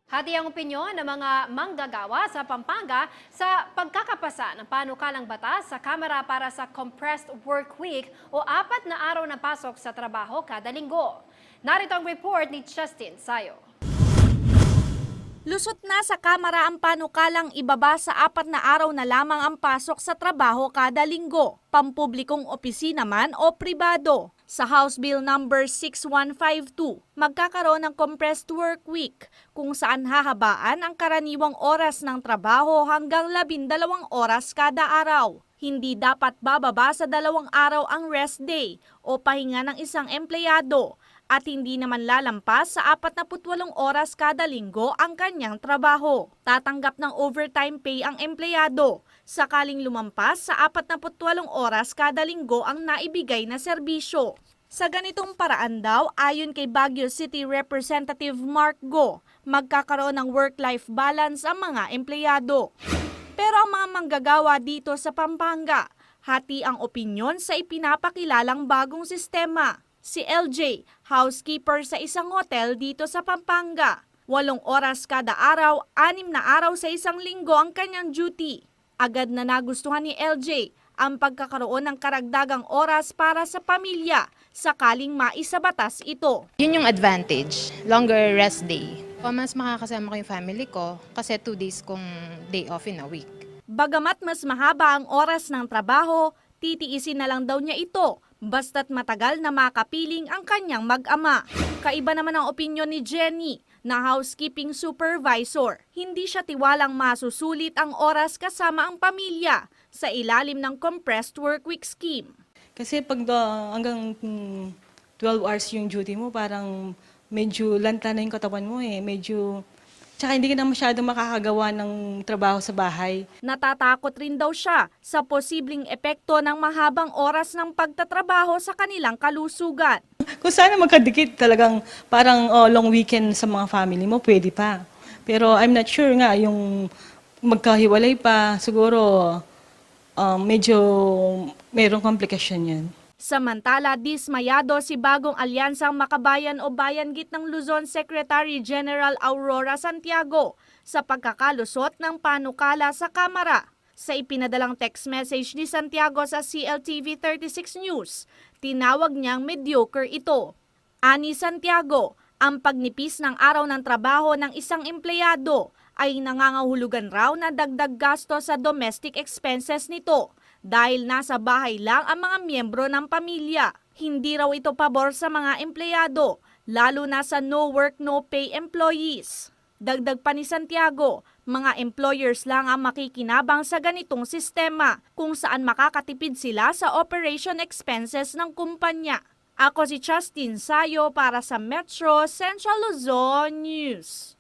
Hati ang opinyon ng mga manggagawa sa Pampanga sa pagkakapasa ng panukalang batas sa kamara para sa compressed work week o 4 na araw na pasok sa trabaho kada linggo. Narito ang report ni Justin Sayo. Lusot na sa kamara ang panukalang ibaba sa 4 na araw na lamang ang pasok sa trabaho kada linggo, pampublikong opisina man o pribado. Sa House Bill number 6152, magkakaroon ng compressed work week kung saan hahabaan ang karaniwang oras ng trabaho hanggang 12 oras kada araw. Hindi dapat bababa sa 2 araw ang rest day o pahinga ng isang empleyado at hindi naman lalampas sa 48 oras kada linggo ang kanyang trabaho. Tatanggap ng overtime pay ang empleyado sakaling lumampas sa 48 oras kada linggo ang naibigay na serbisyo. Sa ganitong paraan daw, ayon kay Baguio City Representative Mark Go, magkakaroon ng work-life balance ang mga empleyado. Pero ang mga manggagawa dito sa Pampanga, hati ang opinyon sa ipinapakilalang bagong sistema. Si LJ, housekeeper sa isang hotel dito sa Pampanga. 8 oras kada araw, 6 na araw sa isang linggo ang kanyang duty. Agad na nagustuhan ni LJ ang pagkakaroon ng karagdagang oras para sa pamilya sakaling maisabatas ito. Yun yung advantage, longer rest day. Mas makakasama ko yung family ko kasi 2 days kong day off in a week. Bagamat mas mahaba ang oras ng trabaho, titiisin na lang daw niya ito basta't matagal na makapiling ang kanyang mag-ama. Kaiba naman ang opinyon ni Jenny na housekeeping supervisor. Hindi siya tiwalang masusulit ang oras kasama ang pamilya sa ilalim ng compressed work week scheme. Kasi pag hanggang 12 hours yung duty mo, parang medyo lanta na yung katawan mo Tsaka hindi ka na masyadong makakagawa ng trabaho sa bahay. Natatakot rin daw siya sa posibleng epekto ng mahabang oras ng pagtatrabaho sa kanilang kalusugan. Kung sana magkadikit talagang parang long weekend sa mga family mo, pwede pa. Pero I'm not sure nga, yung magkahiwalay pa, siguro medyo mayroong komplikasyon yan. Samantala, dismayado si bagong alyansang Makabayan o Bayanggit ng Luzon Secretary General Aurora Santiago sa pagkakalusot ng panukala sa kamara. Sa ipinadalang text message ni Santiago sa CLTV36 News, tinawag niyang mediocre ito. Ani Santiago, ang pagnipis ng araw ng trabaho ng isang empleyado ay nangangahulugan raw na dagdag gasto sa domestic expenses nito dahil nasa bahay lang ang mga miyembro ng pamilya. Hindi raw ito pabor sa mga empleyado, lalo na sa no work no pay employees. Dagdag pa ni Santiago, mga employers lang ang makikinabang sa ganitong sistema kung saan makakatipid sila sa operation expenses ng kumpanya. Ako si Justin Sayo para sa Metro Central Luzon News.